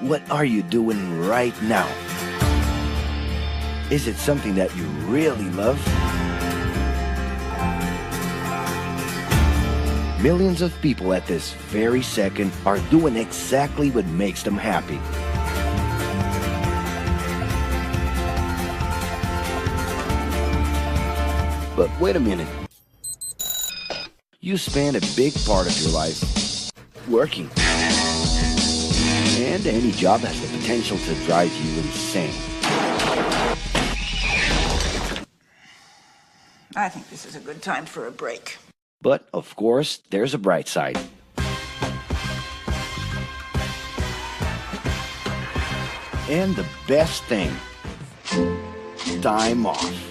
What are you doing right now? Is it something that you really love? Millions of people at this very second are doing exactly what makes them happy. But wait a minute. You spend a big part of your life working. And any job has the potential to drive you insane. I think this is a good time for a break. But, of course, there's a bright side. And the best thing, time off.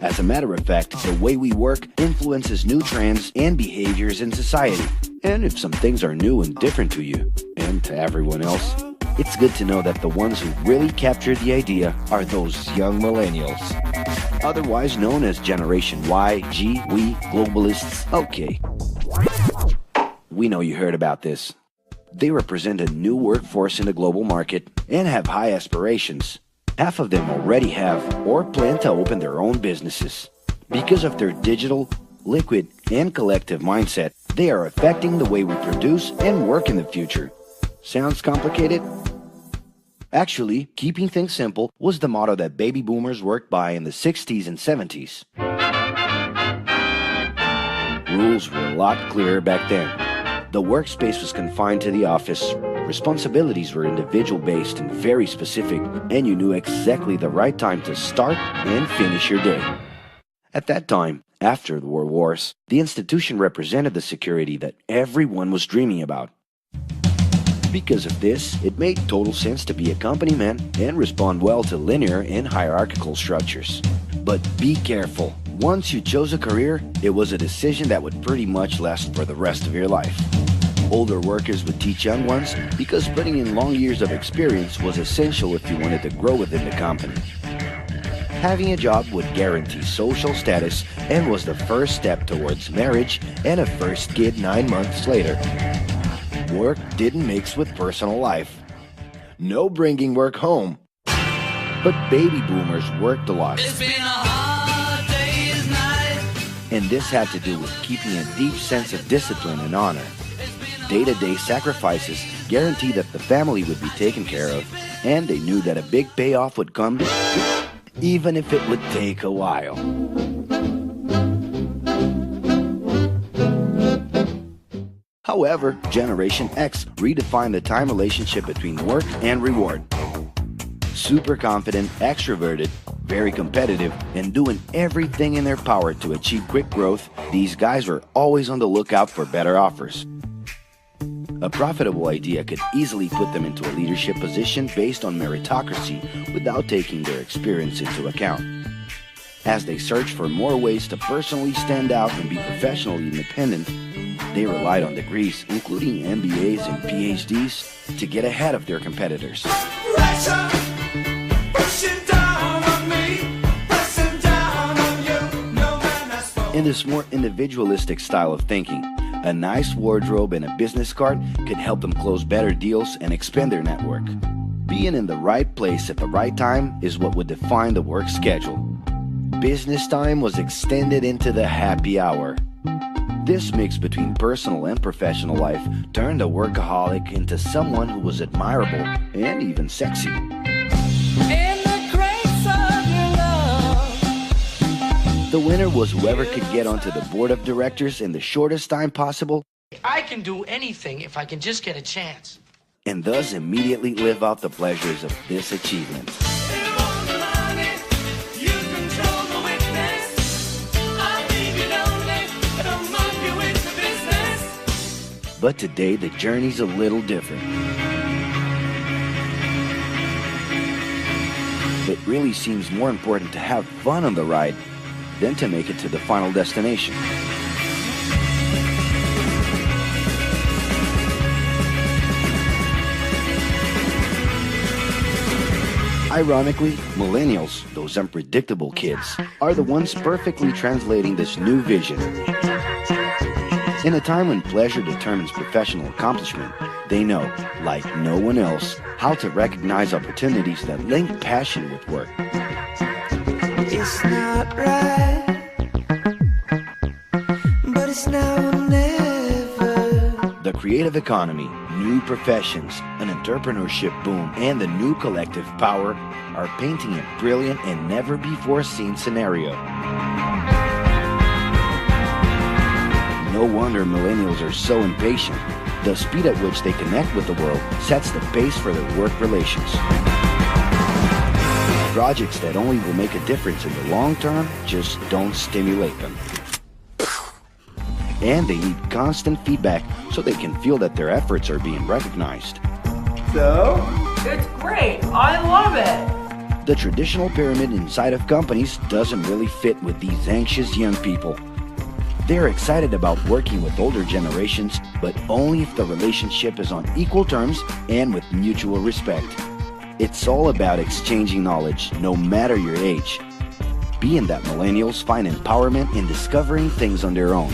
As a matter of fact, the way we work influences new trends and behaviors in society. And if some things are new and different to you, and to everyone else, it's good to know that the ones who really captured the idea are those young millennials. Otherwise known as Generation Y, G, we, globalists. Okay. We know you heard about this. They represent a new workforce in the global market and have high aspirations. Half of them already have or plan to open their own businesses. Because of their digital, liquid, and collective mindset, they are affecting the way we produce and work in the future. Sounds complicated? Actually, keeping things simple was the motto that baby boomers worked by in the 60s and 70s. Rules were a lot clearer back then. The workspace was confined to the office. Responsibilities were individual-based and very specific, and you knew exactly the right time to start and finish your day. At that time, after the World Wars, the institution represented the security that everyone was dreaming about. Because of this, it made total sense to be a company man and respond well to linear and hierarchical structures. But be careful. Once you chose a career, it was a decision that would pretty much last for the rest of your life. Older workers would teach young ones because putting in long years of experience was essential if you wanted to grow within the company. Having a job would guarantee social status and was the first step towards marriage and a first kid 9 months later. Work didn't mix with personal life. No bringing work home. But baby boomers worked a lot. It's been a hard day's night. And this had to do with keeping a deep sense of discipline and honor. Day-to-day sacrifices guaranteed that the family would be taken care of, and they knew that a big payoff would come, even if it would take a while. However, Generation X redefined the time relationship between work and reward. Super confident, extroverted, very competitive, and doing everything in their power to achieve quick growth, these guys were always on the lookout for better offers. A profitable idea could easily put them into a leadership position based on meritocracy without taking their experience into account. As they searched for more ways to personally stand out and be professionally independent, they relied on degrees, including MBAs and PhDs, to get ahead of their competitors. Pressure, pushing down on me, pressing down on you. No man has spoken. In this more individualistic style of thinking, a nice wardrobe and a business card could help them close better deals and expand their network. Being in the right place at the right time is what would define the work schedule. Business time was extended into the happy hour. This mix between personal and professional life turned a workaholic into someone who was admirable and even sexy. In the grace of your love. The winner was whoever could get onto the board of directors in the shortest time possible I can do anything if I can just get a chance. and thus immediately live out the pleasures of this achievement. You want the money, you control the witness. I'll leave you lonely, don't monkey with the business. But today the journey's a little different. It really seems more important to have fun on the ride than to make it to the final destination. Ironically, millennials, those unpredictable kids, are the ones perfectly translating this new vision. In a time when pleasure determines professional accomplishment, they know, like no one else, how to recognize opportunities that link passion with work. It's not right, but it's now or never. The creative economy, new professions, an entrepreneurship boom, and the new collective power are painting a brilliant and never-before-seen scenario. No wonder millennials are so impatient. The speed at which they connect with the world sets the pace for their work relations. Projects that only will make a difference in the long term just don't stimulate them. And they need constant feedback so they can feel that their efforts are being recognized. So? It's great. I love it. The traditional pyramid inside of companies doesn't really fit with these anxious young people. They're excited about working with older generations, but only if the relationship is on equal terms and with mutual respect. It's all about exchanging knowledge, no matter your age. Being that millennials find empowerment in discovering things on their own.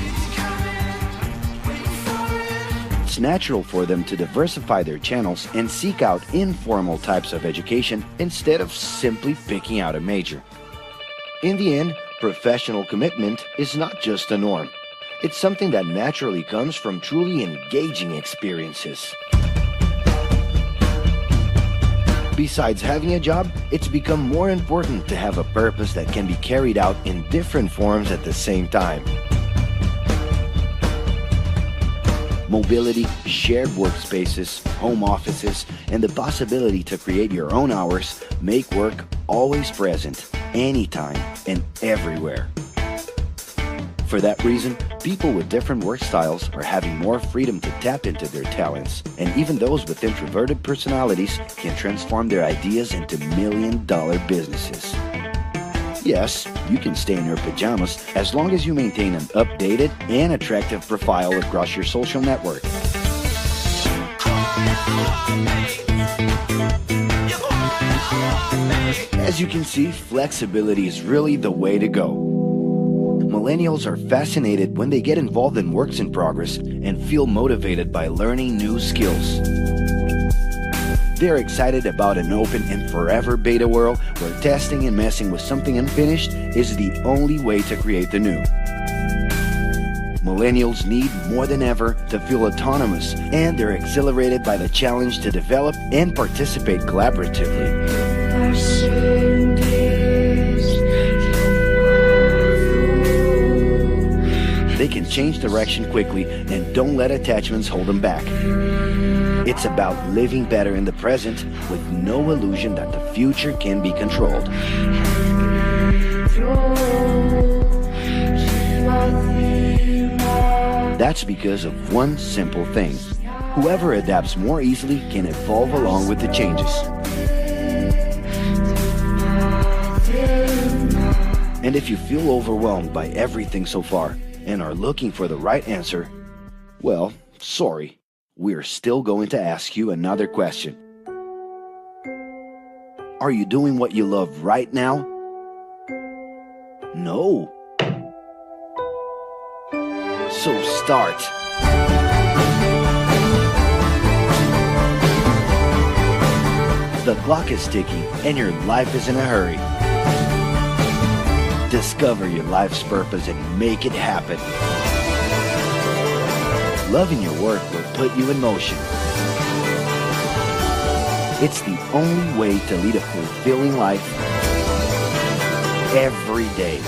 It's natural for them to diversify their channels and seek out informal types of education instead of simply picking out a major. In the end, professional commitment is not just a norm. It's something that naturally comes from truly engaging experiences. Besides having a job, it's become more important to have a purpose that can be carried out in different forms at the same time. Mobility, shared workspaces, home offices, and the possibility to create your own hours make work always present, anytime and everywhere. For that reason, people with different work styles are having more freedom to tap into their talents, and even those with introverted personalities can transform their ideas into million-dollar businesses. Yes, you can stay in your pajamas as long as you maintain an updated and attractive profile across your social network. As you can see, flexibility is really the way to go. Millennials are fascinated when they get involved in works in progress and feel motivated by learning new skills. They're excited about an open and forever beta world where testing and messing with something unfinished is the only way to create the new. Millennials need more than ever to feel autonomous, and they're exhilarated by the challenge to develop and participate collaboratively. They can change direction quickly and don't let attachments hold them back. It's about living better in the present with no illusion that the future can be controlled. That's because of one simple thing. Whoever adapts more easily can evolve along with the changes. And if you feel overwhelmed by everything so far and are looking for the right answer, well, sorry. We're still going to ask you another question. Are you doing what you love right now? No. So start. The clock is ticking and your life is in a hurry. Discover your life's purpose and make it happen. Loving your work will put you in motion. It's the only way to lead a fulfilling life every day.